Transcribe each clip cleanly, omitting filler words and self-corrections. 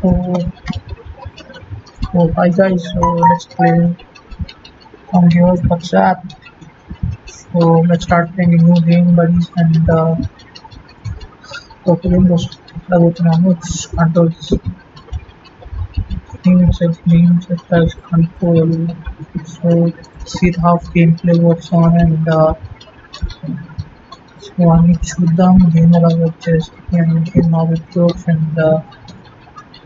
Oh, hi guys, so let's play on Heroes WhatsApp. So let's start playing a new game, buddies, and opening those which controls names such as control. So see how gameplay works on and so I need to shoot them, game along with this and game now with jokes and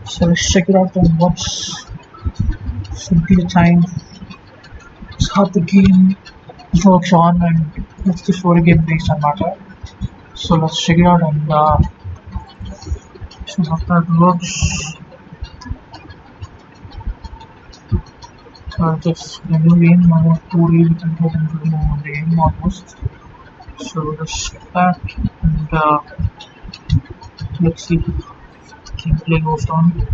so let's check it out and what should be the time. It's how the game works on and it's the story game based on matter. So let's check it out and so after it works, just a new game, now 2D we can get into the game almost. So let's start and let's see gameplay goes on.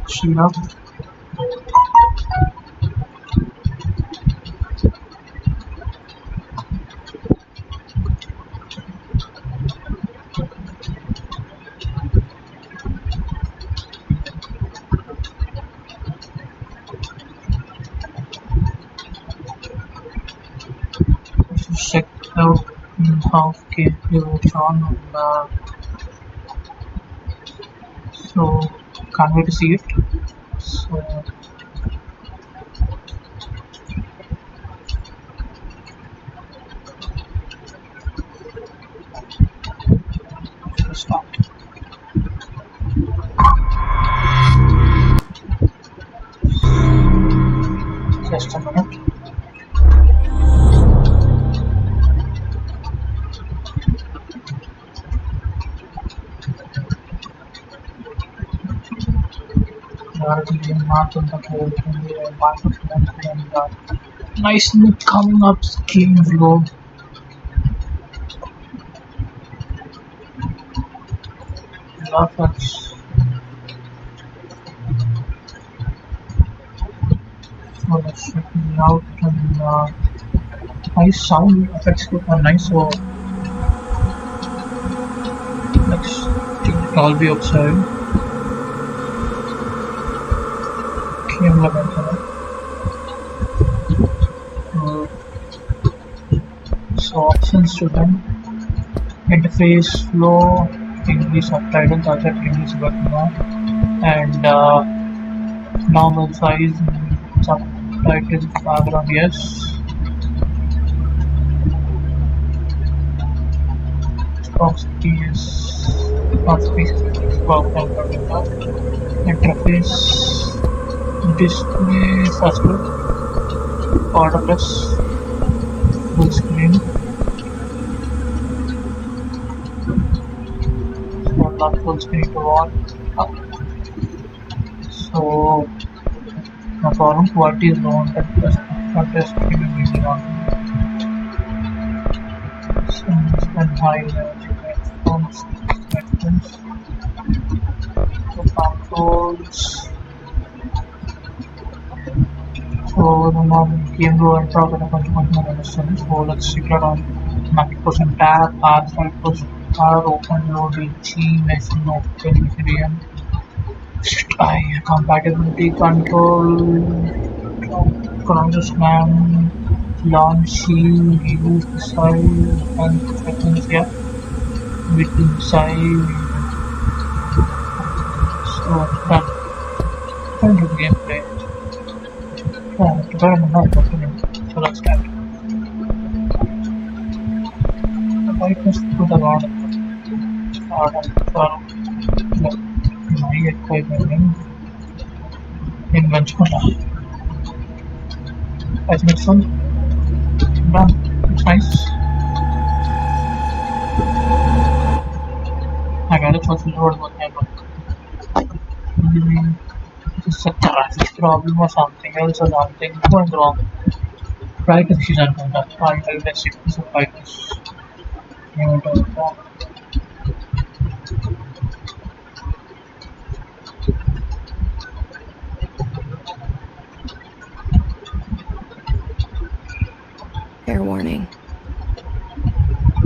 See now. Let's check out how gameplay works on and so can't wait to see it. So let's start. Just a minute. Nice smooth coming up game flow. Graphics. So let's check it out and nice sound effects are nice. So let's take it all be outside. Camera control. So options to them. Interface flow, English subtitles, other English button and normal size, subtitles background yes. Box keys, box pieces, interface, display suspect, borderless, full screen. So not full screen to on. So no problem, quality is low on just screen on. And high headphones, so controls. So the normal game row and talk about understand. So let's check it out on 90% tab, R5% R, open load, G, machine open, VM, compatibility control, scan, launching, use size, and settings, yeah, between size. So done. Turn to gameplay. So let's start. The brightness to the order for my equipment in Ventura. I think it's fun. Done. It's nice. I got it for the road whatever. It's a traffic problem or something else or something going wrong. Brightness is under that. I will shift this brightness. Fair warning.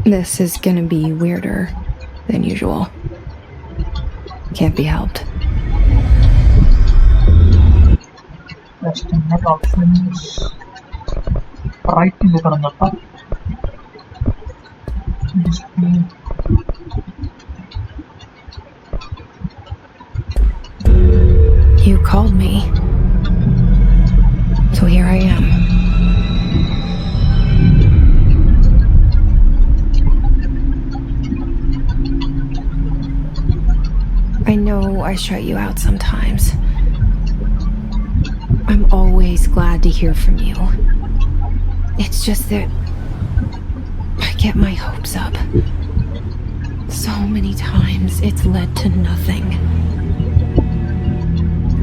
This is gonna be weirder than usual. Can't be helped. Estimate options. Right in the corner. Display. You called me. So here I am. I know I shut you out sometimes. I'm always glad to hear from you. It's just that I get my hopes up. So many times it's led to nothing.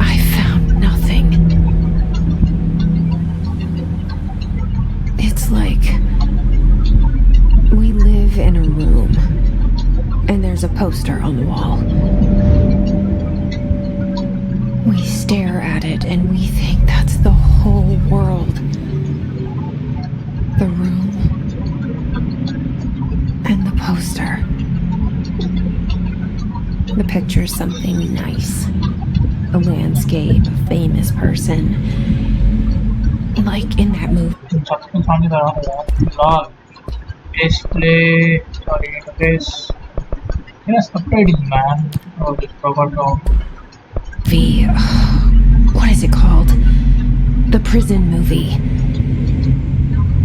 I found nothing. It's like we live in a room and there's a poster on the wall. We stare at it and we think that's the whole world. The room and the poster. The picture's something nice. A landscape, a famous person. Like in that movie. Display, sorry, interface. Yes, upgrading, man. Oh, just forgot how. What is it called? The prison movie.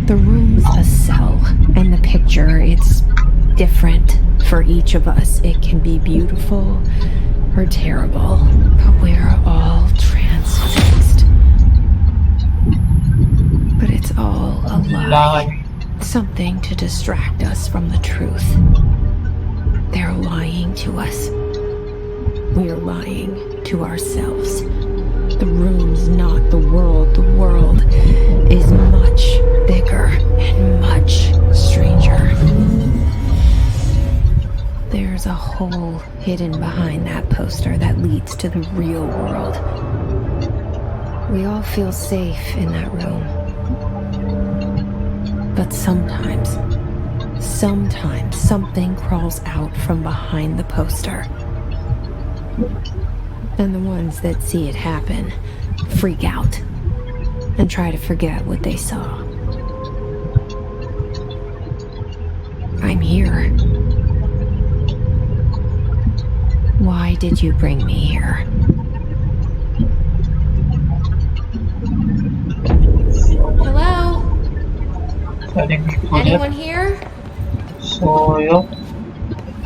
The room's a cell, and the picture, it's different for each of us. It can be beautiful or terrible, but we're all transfixed. But it's all a lie. Something to distract us from the truth. They're lying to us. We're lying to ourselves. The room's not the world. The world is much bigger and much stranger. There's a hole hidden behind that poster that leads to the real world. We all feel safe in that room. But sometimes something crawls out from behind the poster. And the ones that see it happen freak out and try to forget what they saw. I'm here. Why did you bring me here? Hello? Anyone here? So, yeah,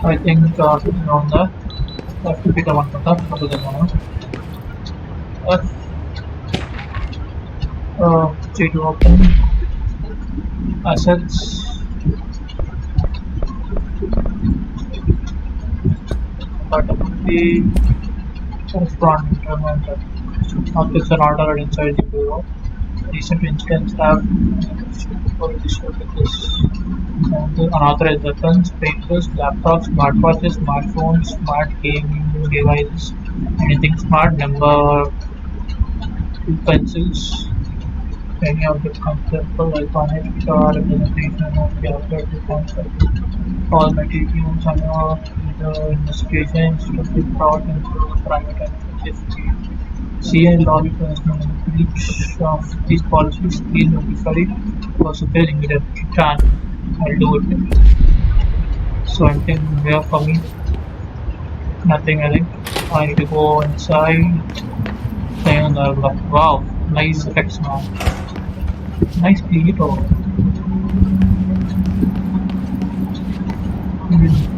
I think around that. That could be the one for that. What is the one? G to open. Assets. The corresponding objects are not already inside the bureau. Recent incidents have for this unauthorized weapons, papers, laptops, smartwatches, smartphones, smart gaming devices, anything smart, number 2 pencils, any object conceptual, iconic, representation of the object concept, all materials and the investigations to be brought into the private and safety. CI law enforcement in breach of these policies, please notify personnel immediately. I'll do it. So anything here for me? Nothing, I think. I need to go inside. And wow, nice effects now. Nice people.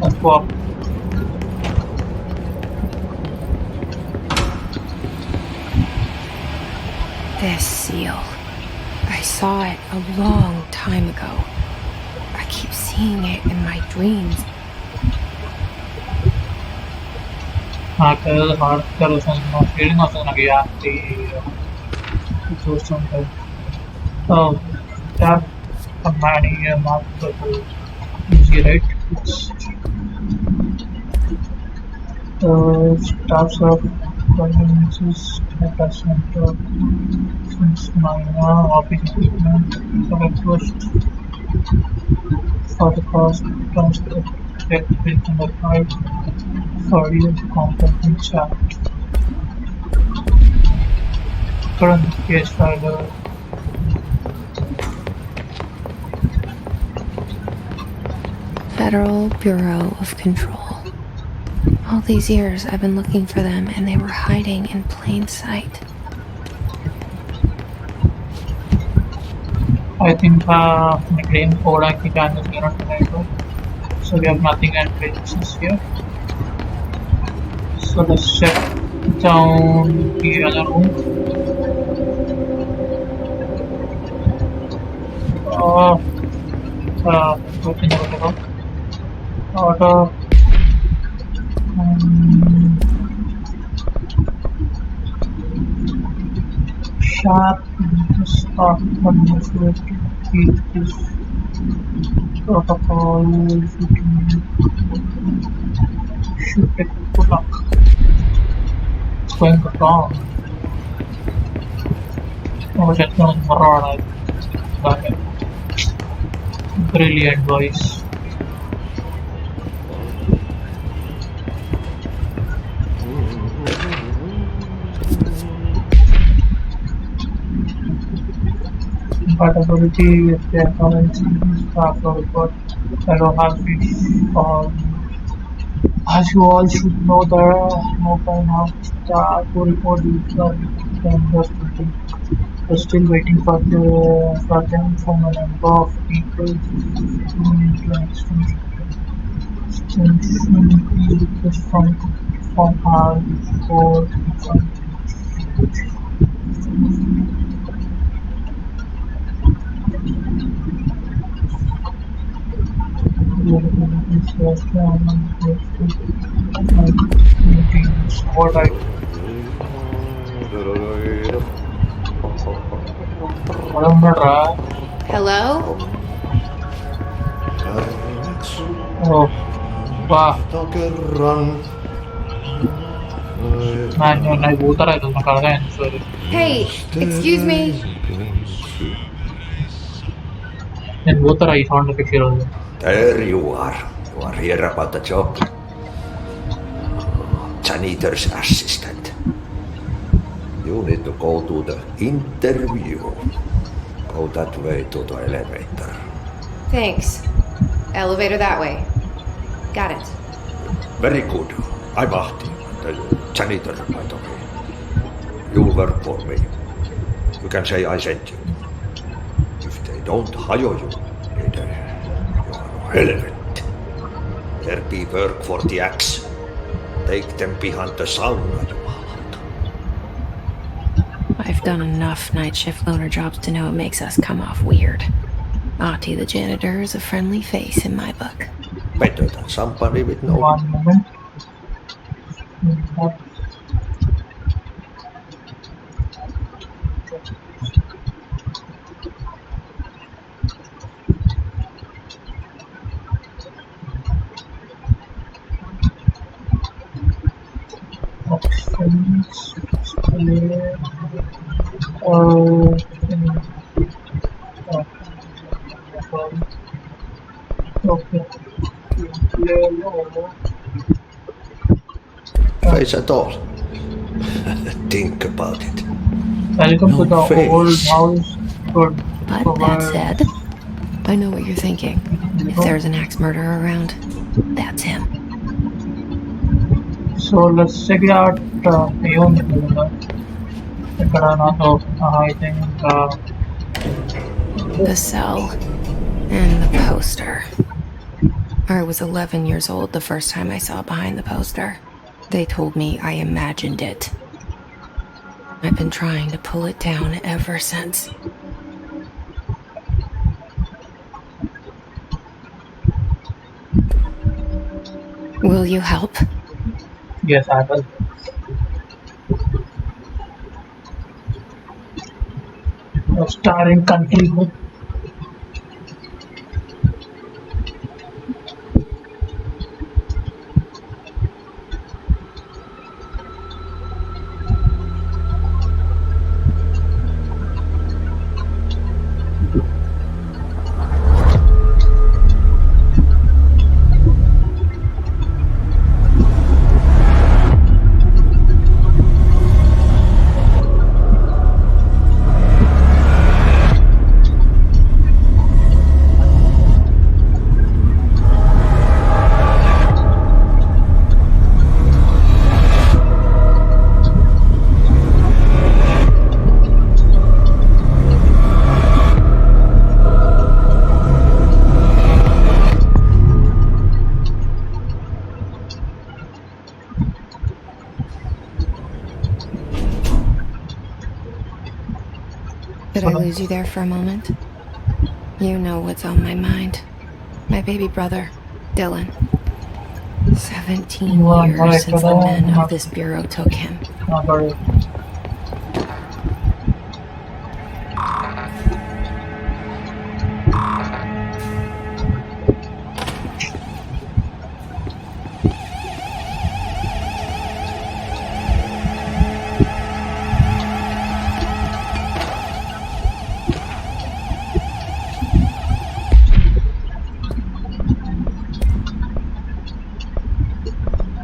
Let's go up. This seal. I saw it a long time ago. I keep seeing it in my dreams. Oh, tap command here, mark the easy, right? Staffs of conveniences data center since minor office equipment for request for the cost transport electric and the price for use component chat. Current case file Federal Bureau of Control. All these years I've been looking for them and they were hiding in plain sight. I think the green code I think I'm just not tomato. So we have nothing and traces here. So let's check down the other room. Open the order. Sharp start manipulate to keep this protocol should take a good luck. It's going wrong. Oh, that's not wrong. Got it. Brilliant voice. Compatibility with their currency staff report fellow Hafiz. As you all should know, there are no time of staff to report the we're still waiting for them from a number of people to make an extension request from our board. What I Hello? oh wow man sorry. Hey, excuse me. Sound effect There you are. You are here about the job. Janitor's assistant. You need to go to the interview. Go that way to the elevator. Thanks. Elevator that way. Got it. Very good. I'm Ahti, the janitor, by the way. You work for me. You can say I sent you. If they don't hire you, either you are relevant. There be work for the axe. Take them behind the sauna, you haven't. I've done enough night shift loner jobs to know it makes us come off weird. Ahti the janitor is a friendly face in my book. Better than somebody with no... One moment. Face at all. Think about it. Welcome No to the face. old house. Good. But that said, I know what you're thinking. If there's an axe murderer around, that's him. So let's check it out. I think The cell and the poster. I was 11 years old the first time I saw behind the poster. They told me I imagined it. I've been trying to pull it down ever since. Will you help? yes, I will. Starring country hood. lose you there for a moment? You know what's on my mind. My baby brother, Dylan. 17 years since the men of this bureau took him.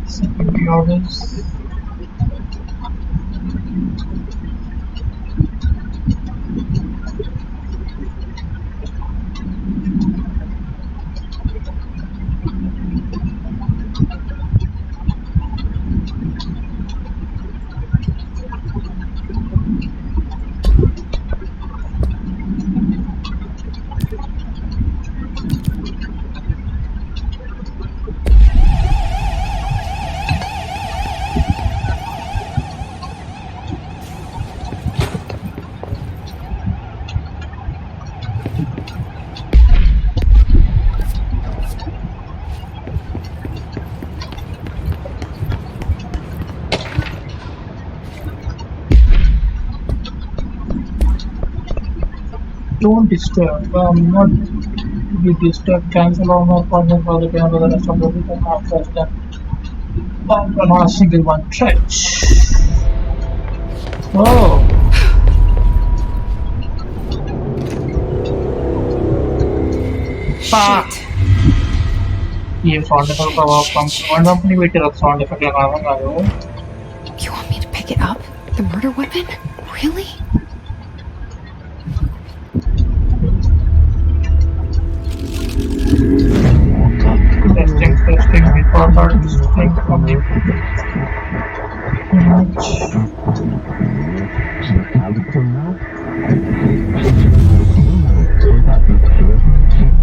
Security orders. Don't disturb. Not be disturbed. Cancel all my appointment for the day and the rest of the week and half first then. Not a single one. Trench. Oh. Shit. ये sound effect का आप कम अपनी बेटे रख sound effect लगाऊंगा वो. You want me to pick it up? The murder weapon? Really? Testing, we thought our distinct from the image.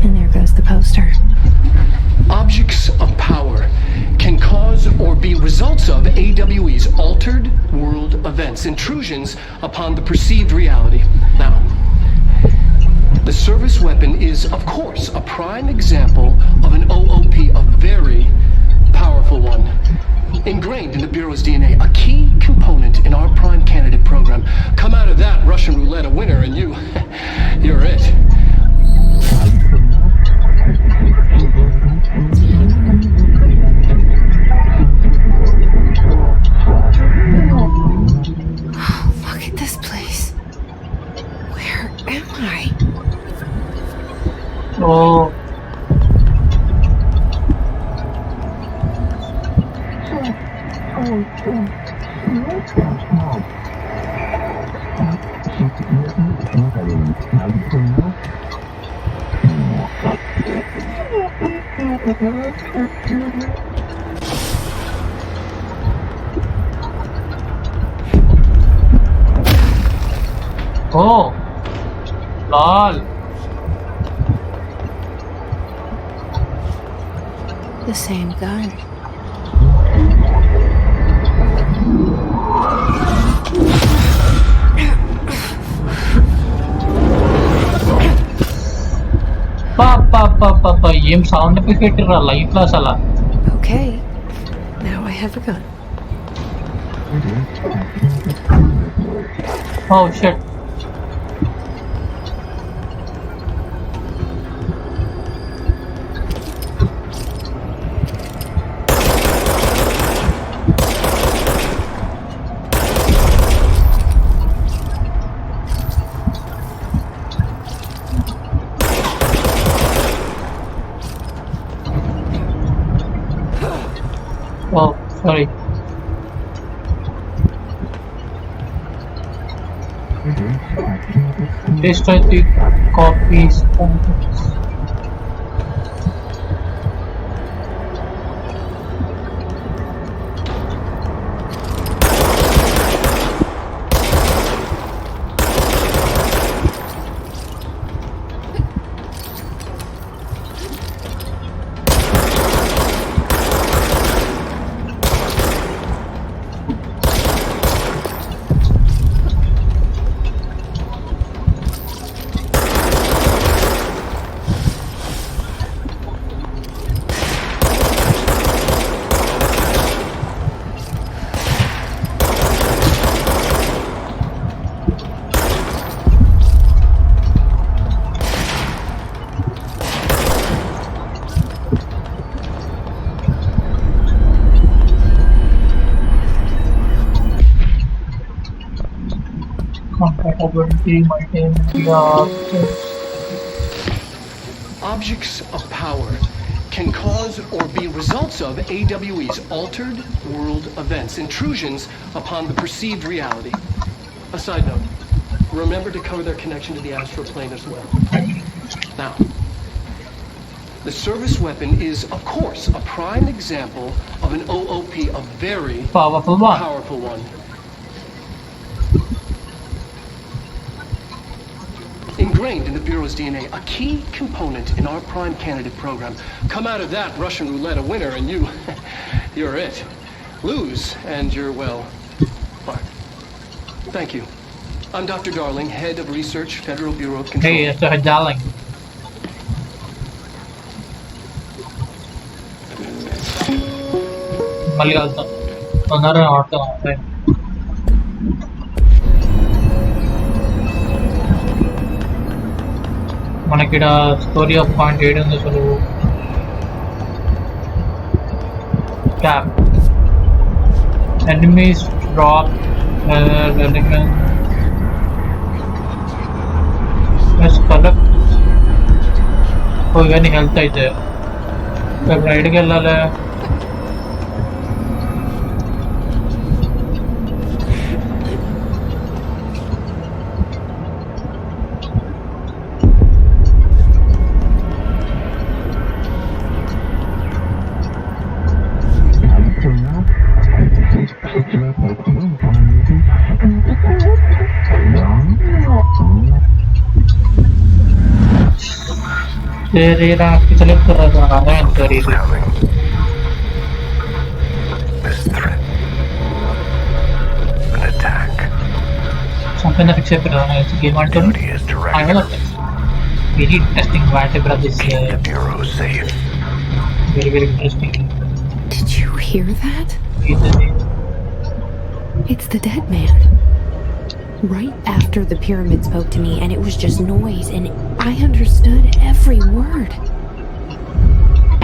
And there goes the poster. Objects of power can cause or be results of AWE's altered world events, intrusions upon the perceived reality. Now, the service weapon is, of course, a prime example of an OOP, a very powerful one. Ingrained in the Bureau's DNA, a key component in our prime candidate program. Come out of that Russian roulette a winner and you're it. Look at this place. Where am I? Oh. Oh, lol. The same gun. Papa, ये sound effect कर रहा है साला. Okay, now I have a gun. Oh shit. Oh, sorry. Destroy the copies. capability, multimedia, Objects of power can cause or be results of AWE's altered world events, intrusions upon the perceived reality. A side note, remember to cover their connection to the astral plane as well. Now, the service weapon is, of course, a prime example of an OOP, a very powerful one. Ingrained in the Bureau's DNA, a key component in our prime candidate program. Come out of that Russian roulette a winner and you're it. Lose and you're, well, fucked. Thank you. I'm Dr. Darling, Head of Research, Federal Bureau of Control. Hey, it's a Darling. మళ్ళీ వెళ్తాం తొందరగా ఆడతాం మనకి ఇక్కడ story of point 7 ఉంది అసలు tap enemies drop collect ఇవన్నీ health అయితే ఇప్పుడు రైడ్కి వెళ్ళాలి select this threat. An attack. Something that accept it's a game on I know that very interesting whatever this keep the Bureau safe. Very interesting. Did you hear that? It's the dead man. Right after the pyramid spoke to me, and it was just noise, and I understood every word.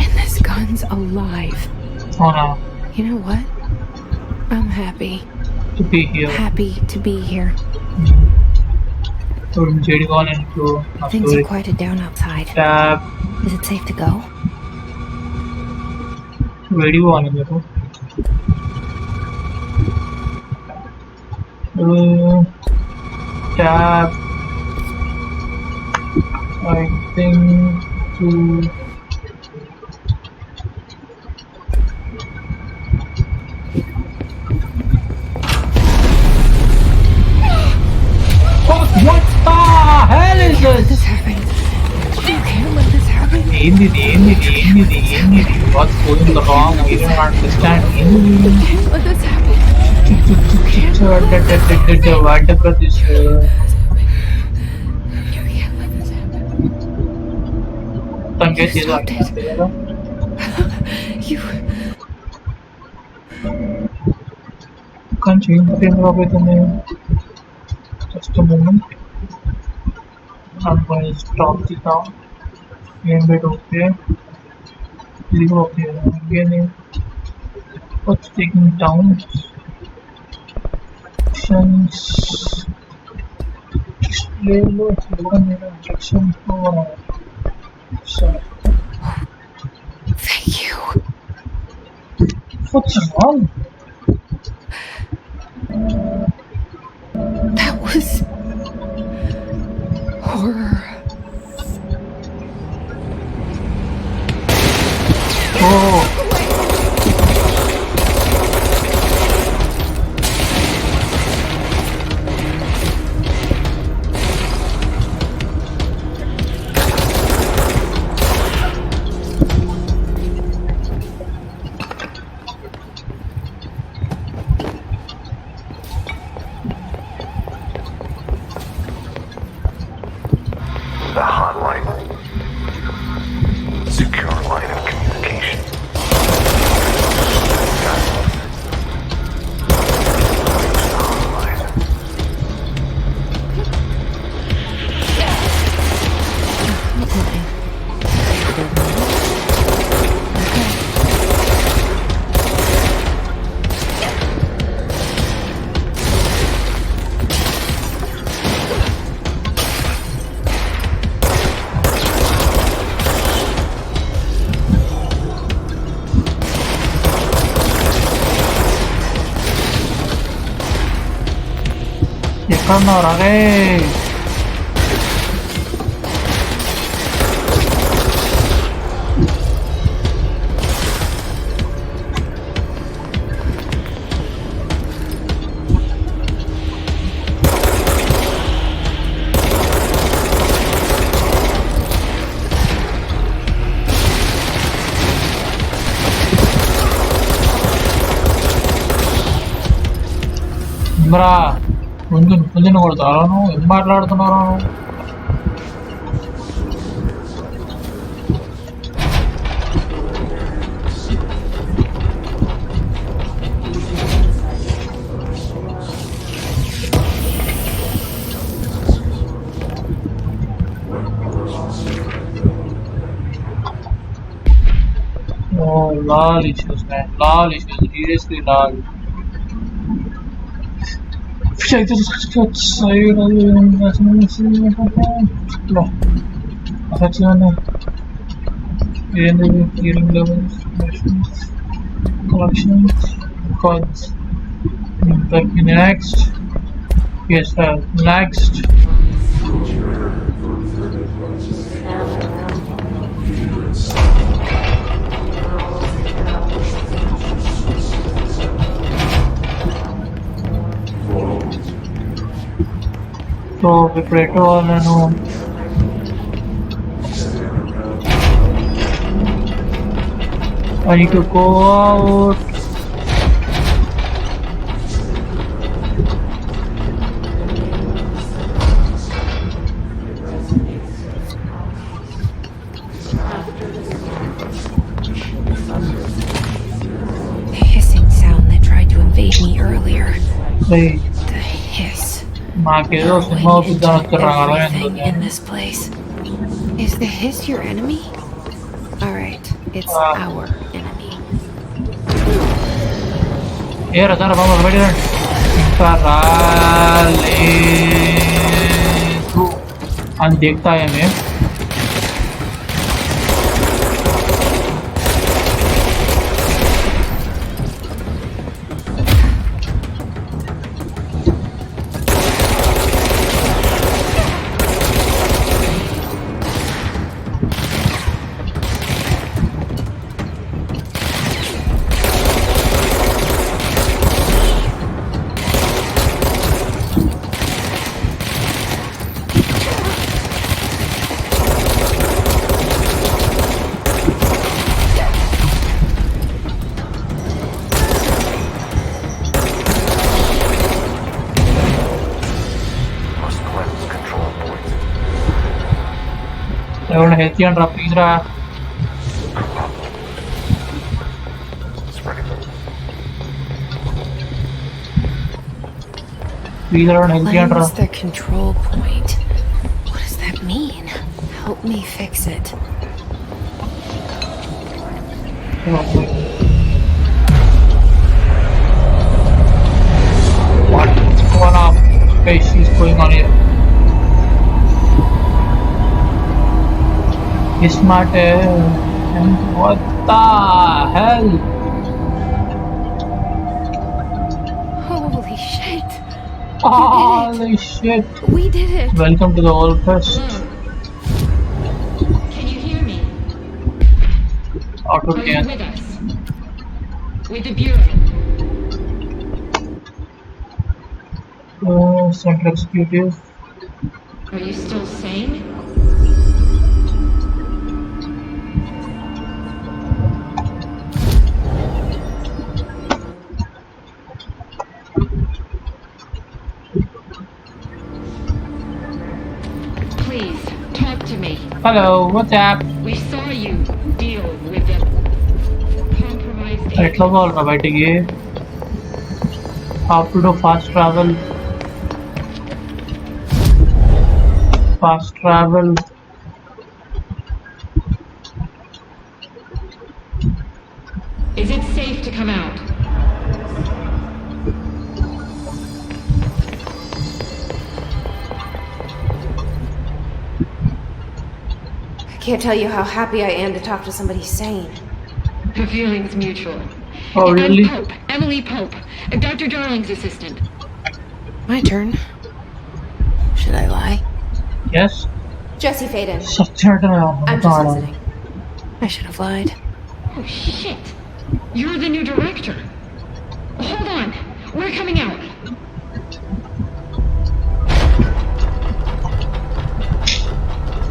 And this gun's alive. Oh no. You know what? I'm happy. To be here. Happy to be here. Things are quieted down outside. Is it safe to go? Where do you want to go? Tab. I think to what the hell is Let this happen. You can't let this happen. What's going wrong? I don't understand. You can't let this happen. Whatever this You can't let this happen. You stopped it. You can't change the camera with the name. Just a moment. I'm going to stop the count. Aim it okay. Leave okay. Again, what's taking down? Display instruction for so thank you. What's wrong? That was horror. Oh. ఎక్కడున్నారు అరే ఇమ్రా ముందు కొడతారా నువ్వు ఏం మాట్లాడుతున్నావు Oh, lol issues, man. Lol issues. Seriously, lol. Check this side. Healing levels, collections, cards. Next. Yes, next. So we pray to all and I need to go out. The hissing sound that tried to invade me earlier. Hey. The hiss. Everything in this place. Is the hiss your enemy? Alright, it's our enemy. Here, Azara, vamos, ready? And देखता है मैं everyone healthy and rough please ra please everyone healthy and rough the control point. What does that mean? Help me fix it. What's going on? Space is going on here. Smart and what the hell? Holy shit. Holy shit. We did it. Welcome to the All Fest. Can you hear me? Auto Are you can. with us? With the Bureau? Central Executive. Are you still sane? Please, talk to me. Hello, what's up? We saw you deal with the compromised ఎట్లా పోవాలరా బయటికి అప్పుడు fast travel Is it safe to come out? I can't tell you how happy I am to talk to somebody sane. The feeling's mutual. Oh, really? I'm Pope, Emily Pope, Dr. Darling's assistant. My turn. Should I lie? Yes. Jesse Faden. I'm just listening. I should have lied. Oh shit! You're the new director. Hold on, we're coming out.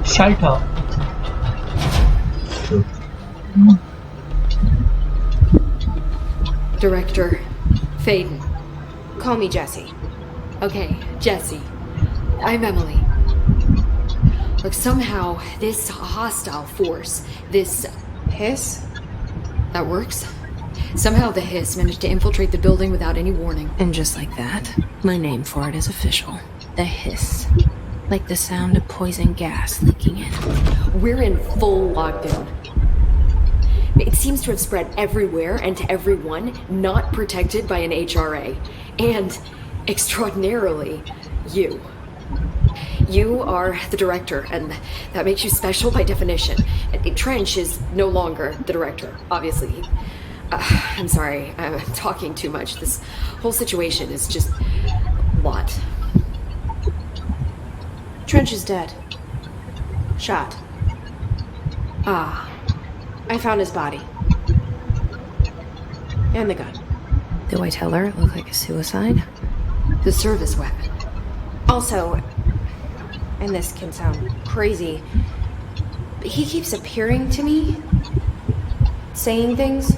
Shelter. Director Faden. Call me Jesse. Okay, Jesse. I'm Emily. Look, somehow this hostile force, this hiss, that works. Somehow the hiss managed to infiltrate the building without any warning. And just like that, my name for it is official. The hiss. Like the sound of poison gas leaking in. We're in full lockdown. It seems to have spread everywhere and to everyone not protected by an HRA. And, extraordinarily, you. You are the director, and that makes you special by definition. Trench is no longer the director, obviously. I'm sorry, I'm talking too much. This whole situation is just a lot. Trench is dead. Shot. Ah. I found his body. And the gun. Do I tell her it looked like a suicide? The service weapon. Also, and this can sound crazy, but he keeps appearing to me, saying things.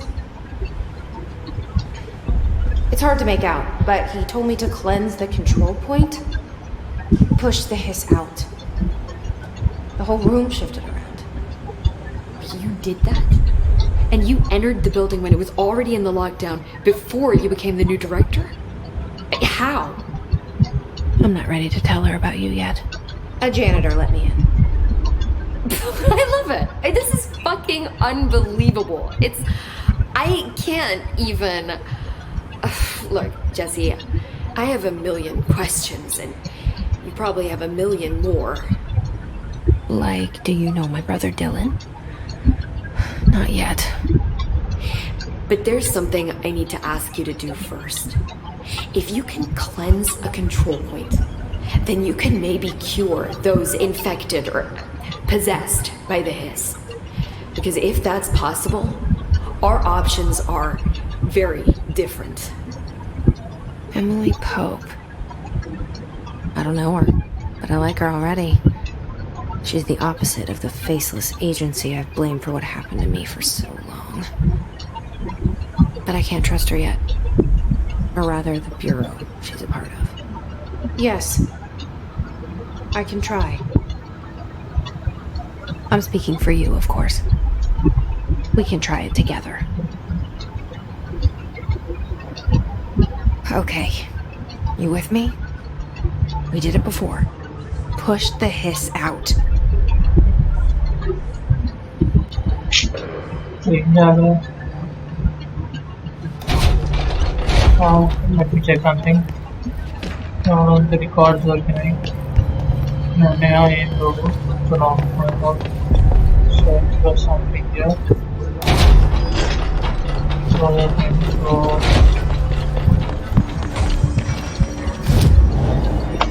It's hard to make out, but he told me to cleanse the control point, push the hiss out. The whole room shifted around. You did that? And you entered the building when it was already in the lockdown before you became the new director? How? I'm not ready to tell her about you yet. A janitor let me in. I love it. This is fucking unbelievable. I can't even... Look, Jesse, I have a million questions, and you probably have a million more. Like, do you know my brother Dylan? Not yet. But there's something I need to ask you to do first. If you can cleanse a control point, then you can maybe cure those infected or possessed by the hiss. Because if that's possible, our options are very different. Emily Pope. I don't know her, but I like her already. She's the opposite of the faceless agency I've blamed for what happened to me for so long. But I can't trust her yet. Or rather, the bureau she's a part of. Yes. I can try. I'm speaking for you, of course. We can try it together. Okay. You with me? We did it before. Push the hiss out. Let me check something. The records working. नया ये लोगो चुनाव होगा so it's something here so I think so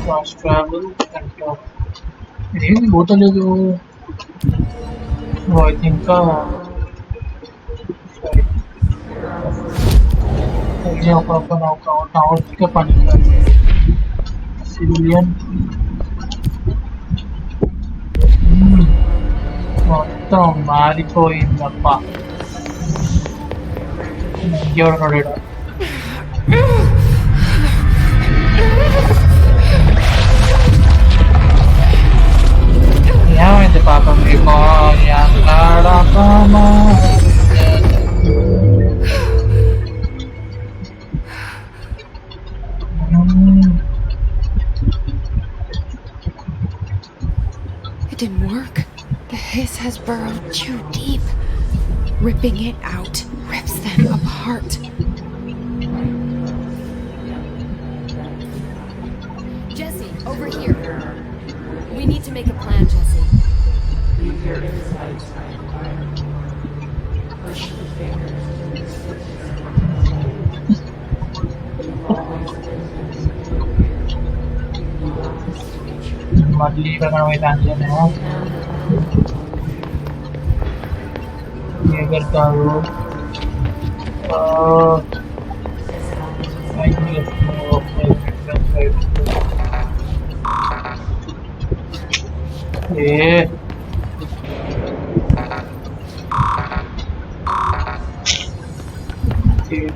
fast travel and ये बोतल है जो so I think यहाँ पर अपन टावर के पानी का civilian మొత్తం మారిపోయిందప్ప ఎవడు ఏమైంది పాపం మీకు ఎక్కడమ్మా It didn't work. The hiss has burrowed too deep. Ripping it out rips them apart. Jesse, over here. We need to make a plan, Jesse. మళ్ళీ ఇక్కడ మైదానంలో ఎగరతారు.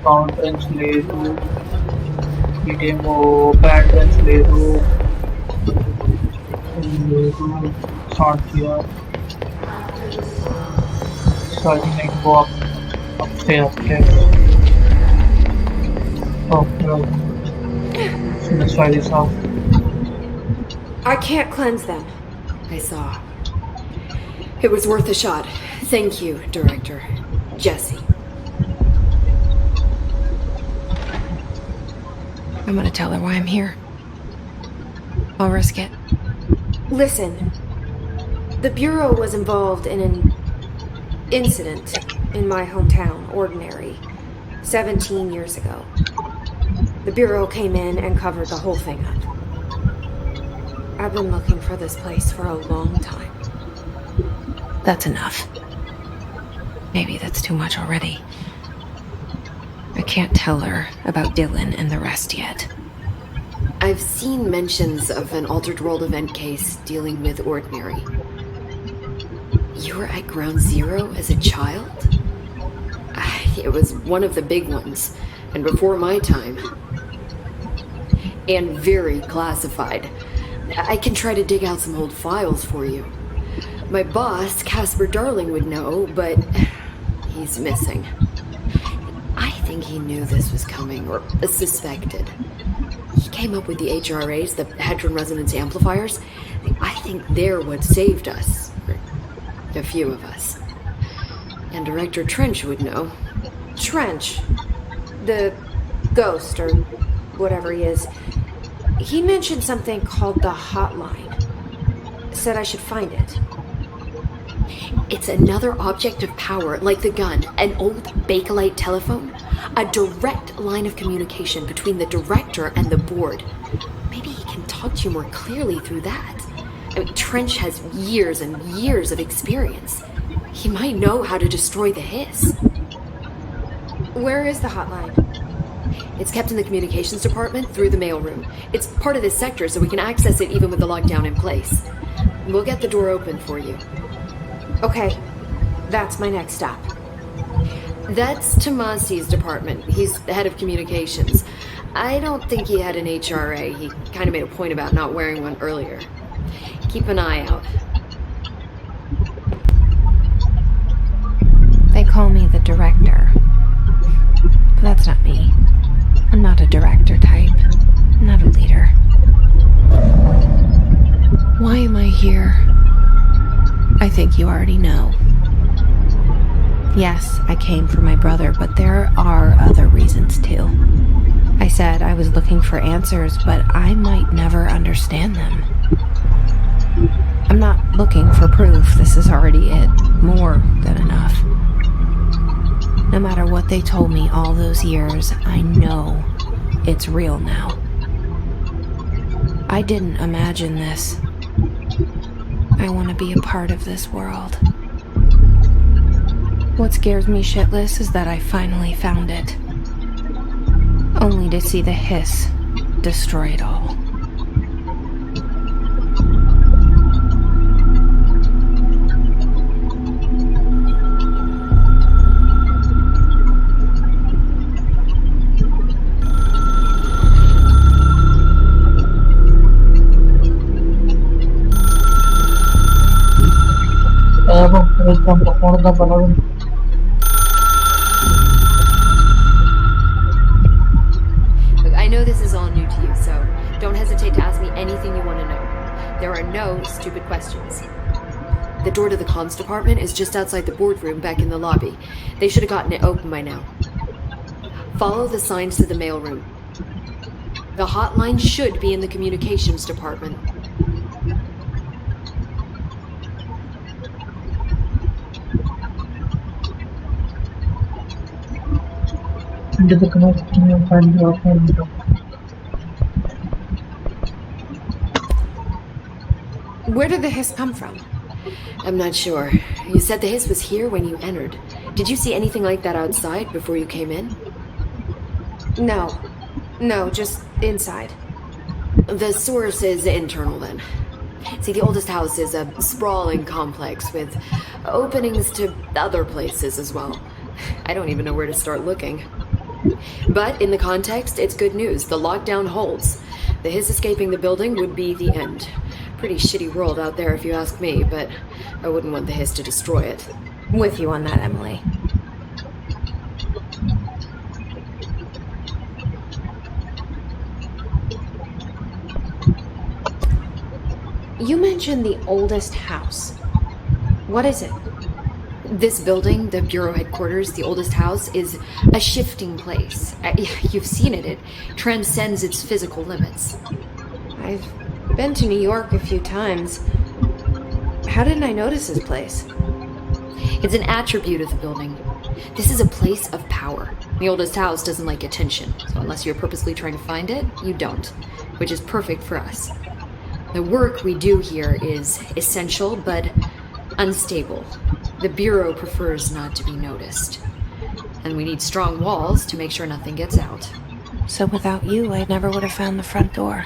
కాన్ఫరెన్స్ లేదు, ఇటేమో ప్యాట్రన్స్ లేదు, software. So I think I can go upstairs. Oh no. So let's try this out. I can't cleanse them. I saw. It was worth a shot. Thank you, Director. Jesse. I'm gonna tell her why I'm here. I'll risk it. Listen, the Bureau was involved in an incident in my hometown, Ordinary, 17 years ago. The Bureau came in and covered the whole thing up. I've been looking for this place for a long time. That's enough. Maybe that's too much already. I can't tell her about Dylan and the rest yet. I've seen mentions of an Altered World event case dealing with Ordinary. You were at Ground Zero as a child? It was one of the big ones, and before my time. And very classified. I can try to dig out some old files for you. My boss, Casper Darling, would know, but he's missing. I think he knew this was coming, or suspected. He came up with the HRAs, the Hadron Resonance Amplifiers. I think they're what saved us. A few of us. And Director Trench would know. Trench, the ghost, or whatever he is, he mentioned something called the hotline. Said I should find it. It's another object of power, like the gun, an old Bakelite telephone. A direct line of communication between the director and the board. Maybe he can talk to you more clearly through that. I mean, Trench has years and years of experience. He might know how to destroy the hiss. Where is the hotline? It's kept in the communications department through the mailroom. It's part of this sector, so we can access it even with the lockdown in place. We'll get the door open for you. Okay, that's my next stop. That's Tomasi's department. He's the head of communications. I don't think he had an HRA. He kind of made a point about not wearing one earlier. Keep an eye out. They call me the director. But that's not me. I'm not a director type. I'm not a leader. Why am I here? I think you already know. Yes, I came for my brother, but there are other reasons too. I said I was looking for answers, but I might never understand them. I'm not looking for proof. This is already it. More than enough. No matter what they told me all those years, I know it's real now. I didn't imagine this. I want to be a part of this world. What scares me shitless is that I finally found it. Only to see the hiss destroy it all. Look, I know this is all new to you, so don't hesitate to ask me anything you want to know. There are no stupid questions. The door to the comms department is just outside the boardroom back in the lobby. They should have gotten it open by now. Follow the signs to the mailroom. The hotline should be in the communications department. Into the connection and your phone. Where did the hiss come from? I'm not sure. You said the hiss was here when you entered. Did you see anything like that outside before you came in? No, just inside. The source is internal then. See, the oldest house is a sprawling complex with openings to other places as well. I don't even know where to start looking. But in the context, it's good news. The lockdown holds. The hiss escaping the building would be the end. Pretty shitty world out there if you ask me, but I wouldn't want the hiss to destroy it. With you on that, Emily. You mentioned the oldest house. What is it? This building, the Bureau headquarters, the oldest house, is a shifting place. You've seen it. It transcends its physical limits. I've been to New York a few times. How didn't I notice this place? It's an attribute of the building. This is a place of power. The oldest house doesn't like attention, so unless you're purposely trying to find it, you don't, which is perfect for us. The work we do here is essential, but unstable. The Bureau prefers not to be noticed. And we need strong walls to make sure nothing gets out. So without you, I never would have found the front door.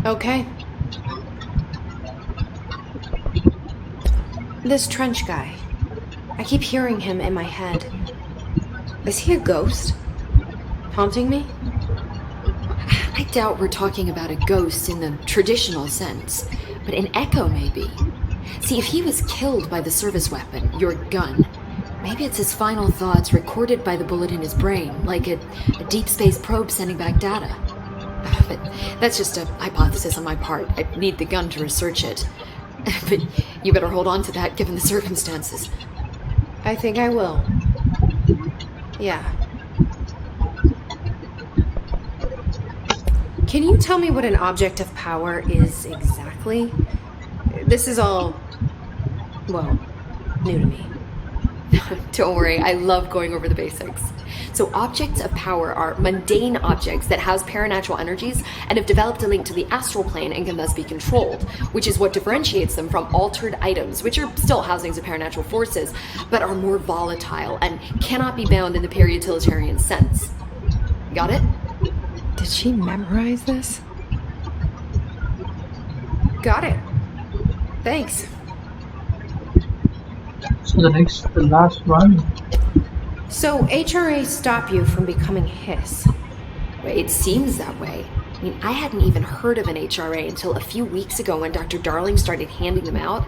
Okay. This trench guy. I keep hearing him in my head. Is he a ghost? Haunting me? I doubt we're talking about a ghost in the traditional sense, but an echo maybe. See, if he was killed by the service weapon, your gun, maybe it's his final thoughts recorded by the bullet in his brain, like a deep space probe sending back data. But that's just a hypothesis on my part. I need the gun to research it. But you better hold on to that given the circumstances. I think I will. Yeah. Can you tell me what an object of power is exactly? This is all, well, new to me. Don't worry, I love going over the basics. So objects of power are mundane objects that house paranatural energies and have developed a link to the astral plane and can thus be controlled, which is what differentiates them from altered items, which are still housings of paranatural forces, but are more volatile and cannot be bound in the peri-utilitarian sense. Got it? Did she memorize this? Got it. Thanks. So the last one. So HRA stop you from becoming Hiss? It seems that way. I mean, I hadn't even heard of an HRA until a few weeks ago when Dr. Darling started handing them out.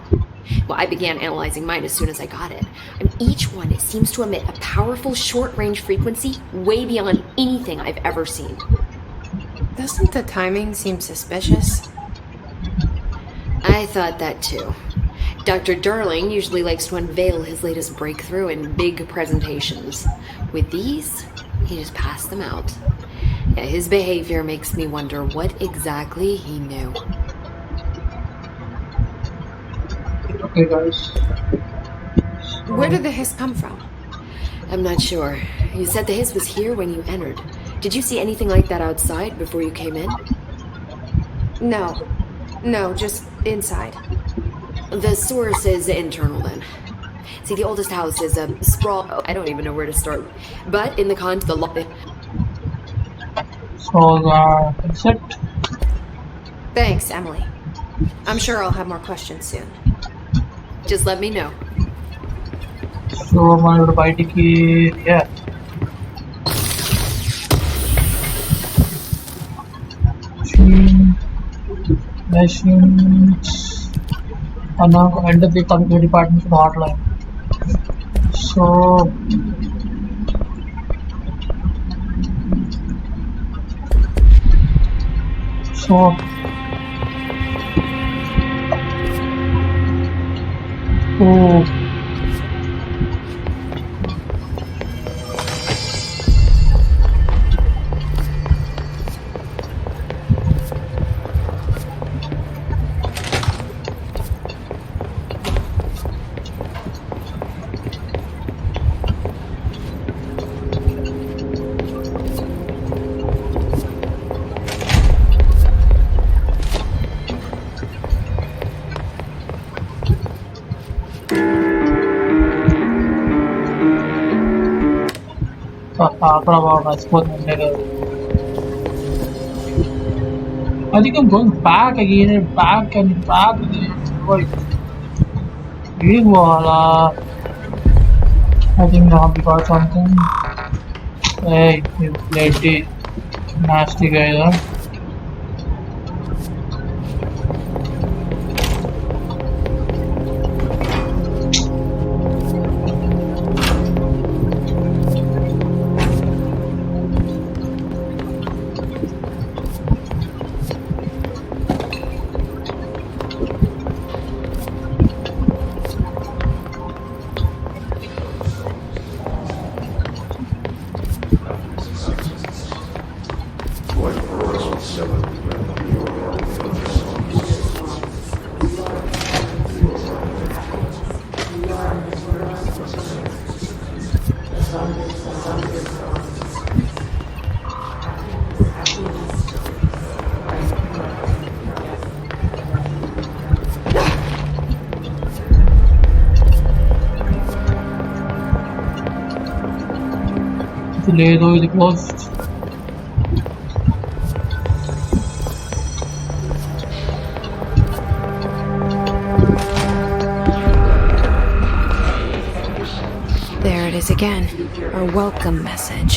Well, I began analyzing mine as soon as I got it. And each one seems to emit a powerful short-range frequency way beyond anything I've ever seen. Doesn't the timing seem suspicious? I thought that too. Dr. Darling usually likes to unveil his latest breakthrough in big presentations. With these, he just passed them out. Yeah, his behavior makes me wonder what exactly he knew. Okay, guys. Where did the hiss come from? I'm not sure. You said the hiss was here when you entered. Did you see anything like that outside before you came in? No, just inside. The source is internal then. See, the oldest house is a sprawl. I don't even know where to start. But in the So that's it. Thanks, Emily. I'm sure I'll have more questions soon. Just let me know. So हमारे party की है machines and now enter the computer department for the hotline. So oh. అక్కడ మర్చిపోతుంది కదా. I think I'm going back again and back and back again. Right. Reading voila. I think now we got something. Hey, you lady. Nasty guy there. లేదు ఇది closed. There it is again, our welcome message.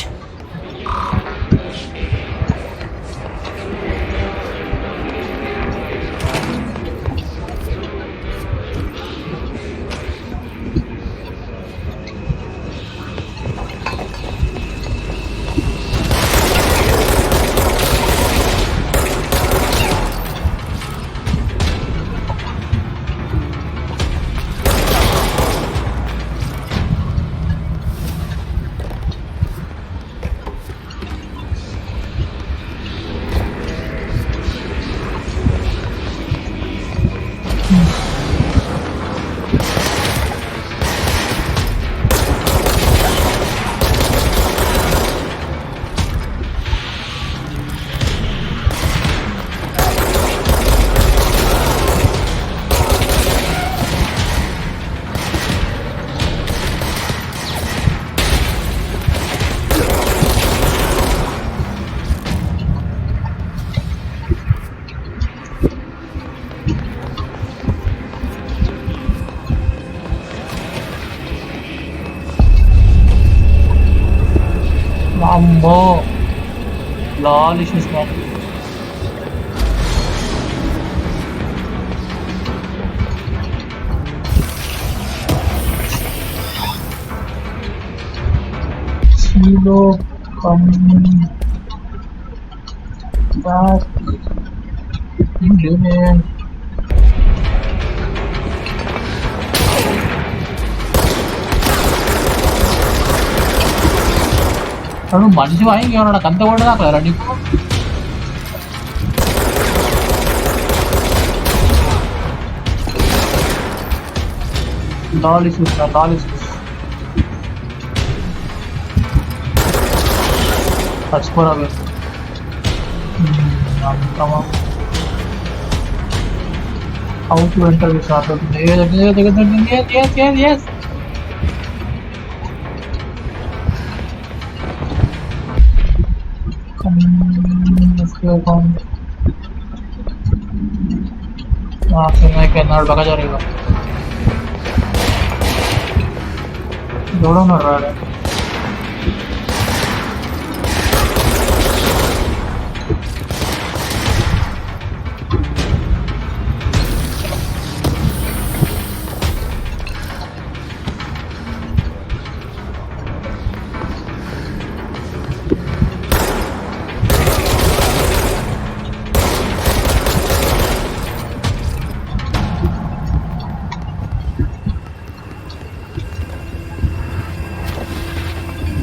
అమ్మో Lal issues man. Hilo coming back. You do, man. నువ్వు మనిషి వాయింగ్ ఏమన్నా నాకు అంత కూడా రాకలేరా నీకు? లాలిసూస్ చచ్చిపోరా how to enter this yes. Kannada बगा जा रहेगा दोनों मर रहा है.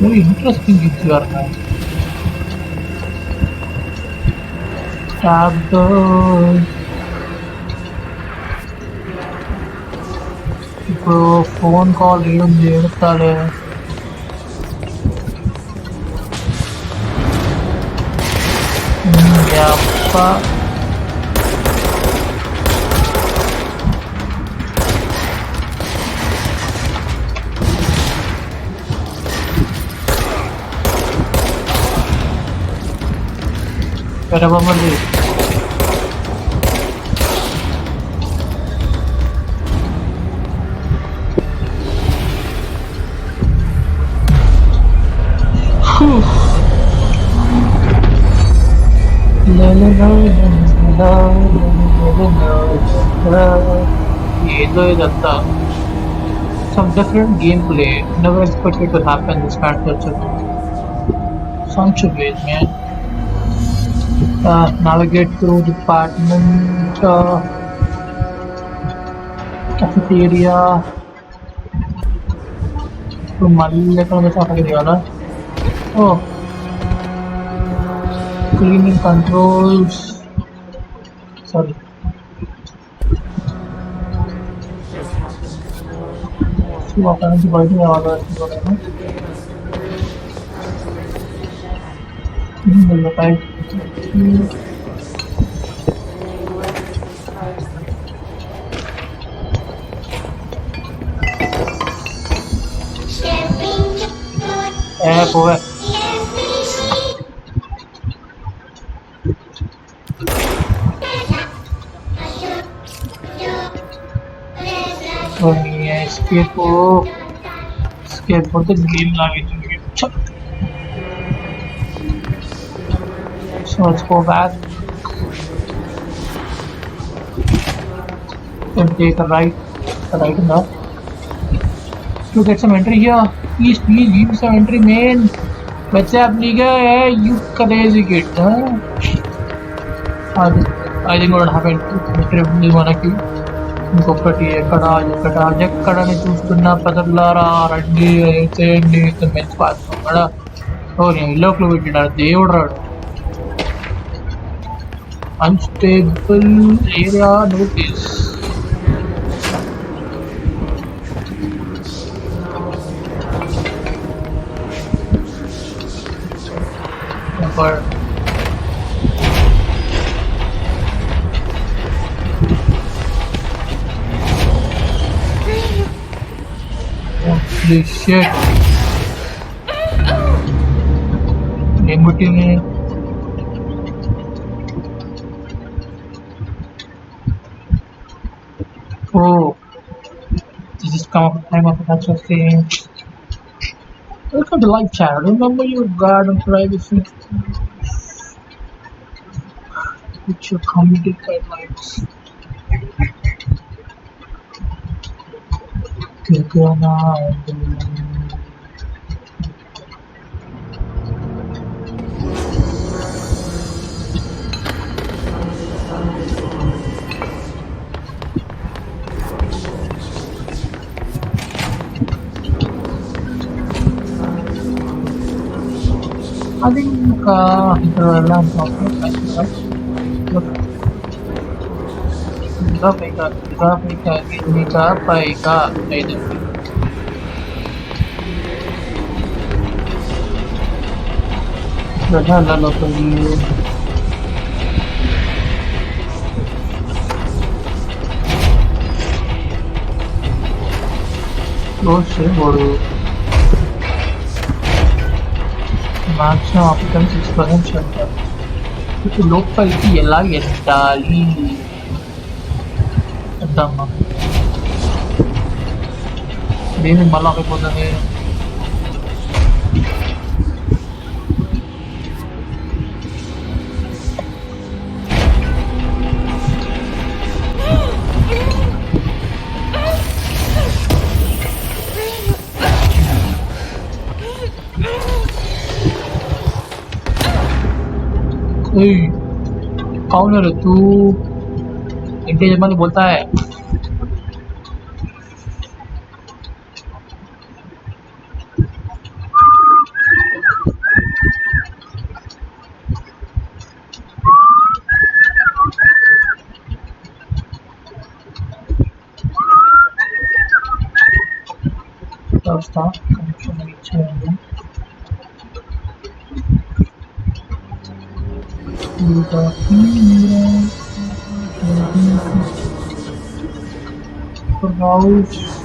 Very interesting gives you are now. Tap those. ఇప్పుడు ఫోన్ కాల్ చేయడం చేస్తాడే. యప్ప probably. Some different gameplay. Never expected to happen this kind of such a ways, man. Navigate through department, cafeteria, to Oh, cleaning controls. Sorry. What kind of body order? Boy. Oh, yeah, escape. Oh, escape. What the game like? So let's go back and take a right enough to get some entry here. Please give me some entry, man. What's up, nigga? Hey, you crazy kid, huh? I think we don't have entry in one of you. ఇంకొకటి ఎక్కడని చూస్తున్నా పదర్లారా రండి చేయండి మంచి పాత్ర ఓ నేను ఇల్లోకి పెట్టినాడు దేవుడు రాడు unstable area notice Holy shit. Emoting है Oh, this is time of that's okay. Welcome to live chat. Remember your guard and privacy with your community guidelines. I think maximum applicants 6% shelter. Itu లోపలికి ఎలా వెళ్ళాలి అర్థమ్మా దేని మళ్ళీ అయిపోతుంది कौन है रे तू इंडिया जमाने बोलता है house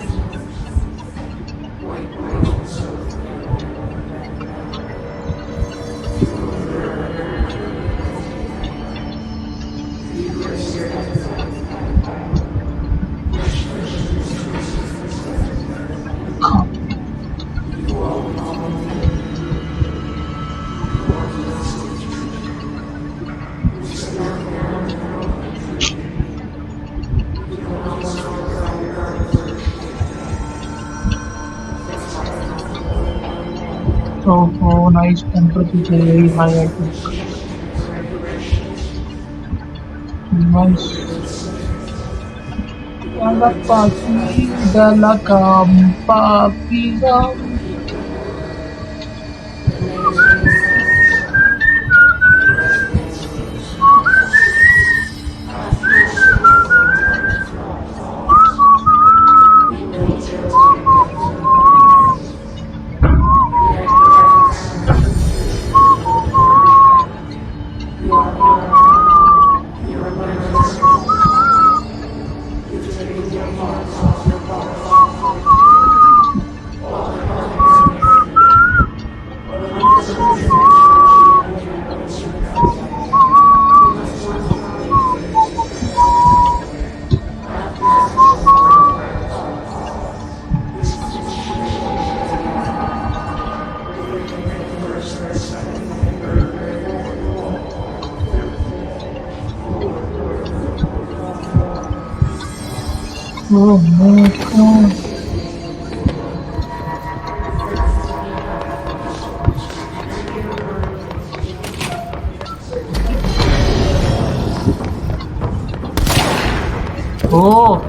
Oh, nice. Temperature is very high, I think. Nice. Dalla papi, dalla campa, pizza. Oh my god. Oh!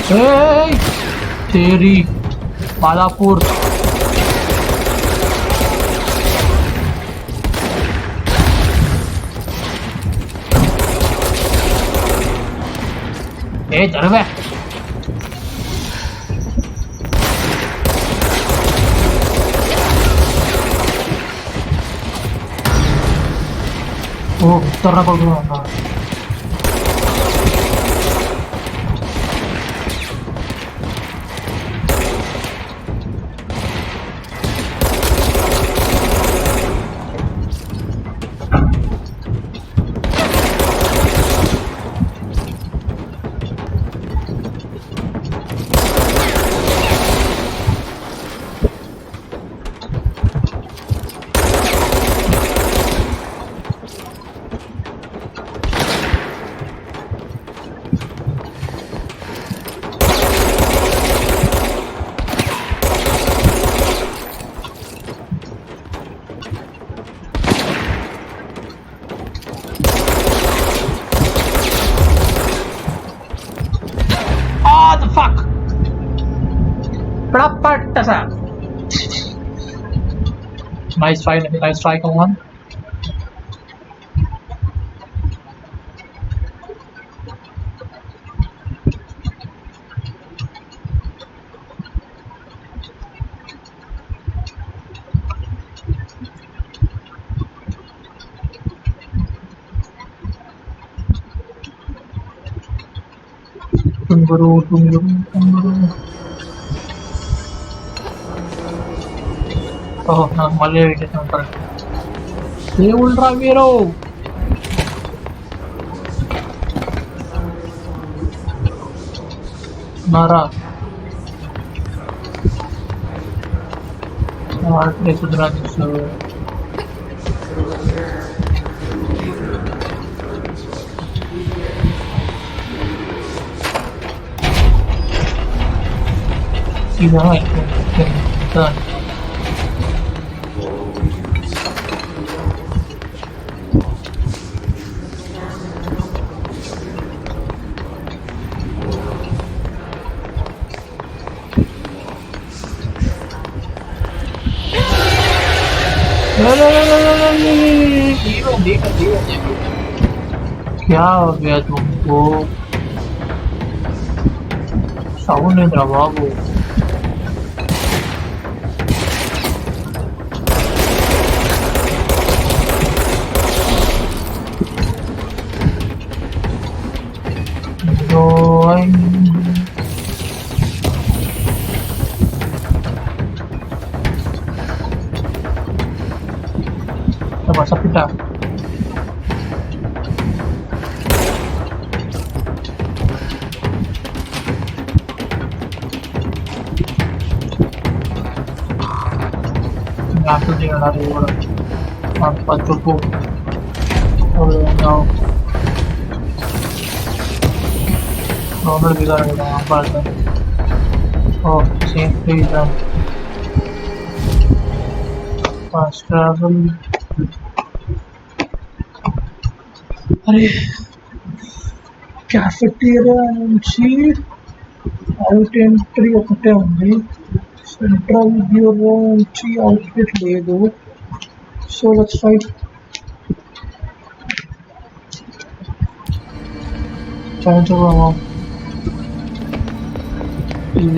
Hey! Terry! Malapur! Hey, Jarve! Oh, torna qualcuno. Oh, the fuck! Proper sa. Nice try, come on. Tunggu. Oh, no, Malay is not correct. They will drive me around. Nara. Our place would run so. Either way, done. क्या हो गया तुमको sound नहीं था बाबू masa kita ngasih dia lari orang tanpa cukup no no bisa ada apa oh safely jump. Fast travel. अरे cafeteria నుంచి out entry ఒకటే ఉంది. సెంట్రల్ బ్యూరో నుంచి అవుట్లెట్ లేదు. So let's fight. Change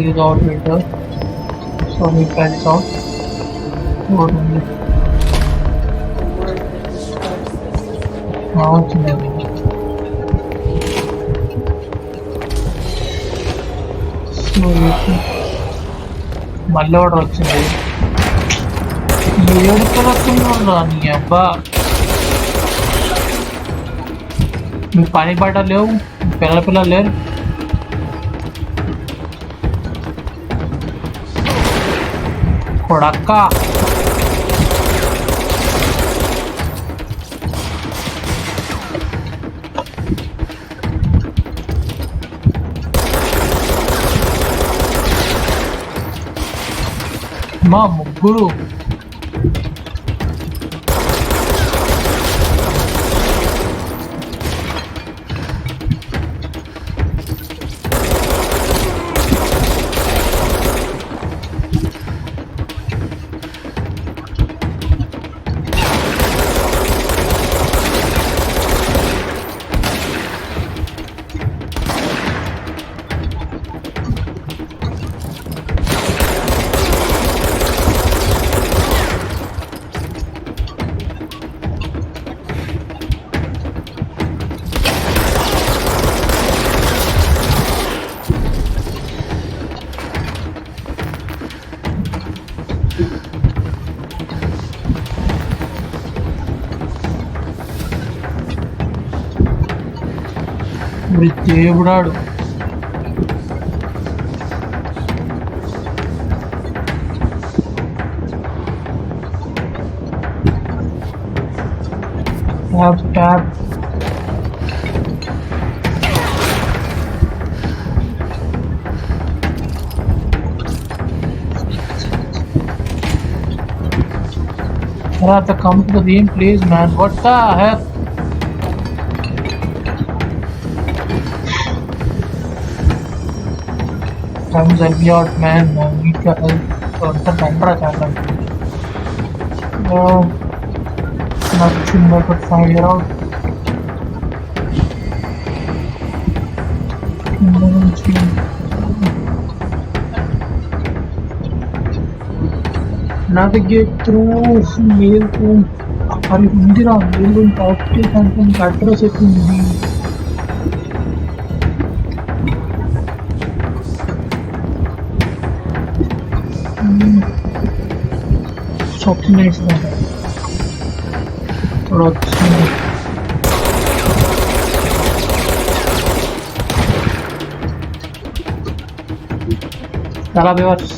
is out later. So we try this out. What do we? Now it's never. So మళ్ళీ order వచ్చింది. ఏడు రకంగా నీ అబ్బా మీకు పని పాట లేవు, పిల్లలు లేరు. కొడక్క మా ముగ్గురు దేవుడాడు. Tap tap to come to the game please man. What the heck? Comes help me out man. I need your help. So the camera channel. Nothing I could find out. Navigate through mail room. Are you Indira mail room outfit and address it in the something nice like that. Tara viewers.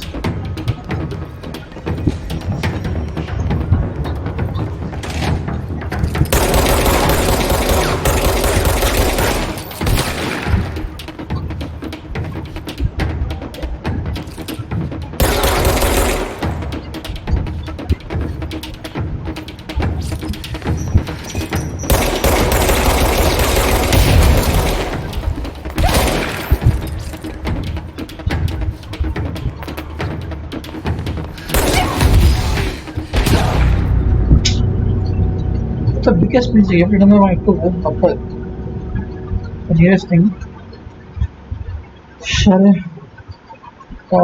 The biggest mistake every time I took was couple. The nearest thing. Sure. So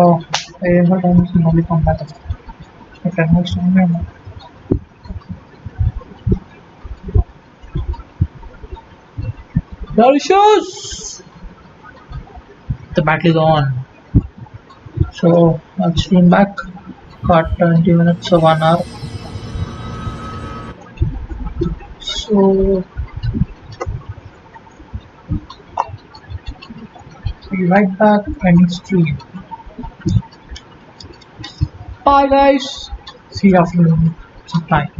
I ever done some only combat. Okay, next one. Helios! The battle is on. So I'll stream back. Got 20 minutes or 1 hour. So be right back and stream. Bye guys. See you after some time.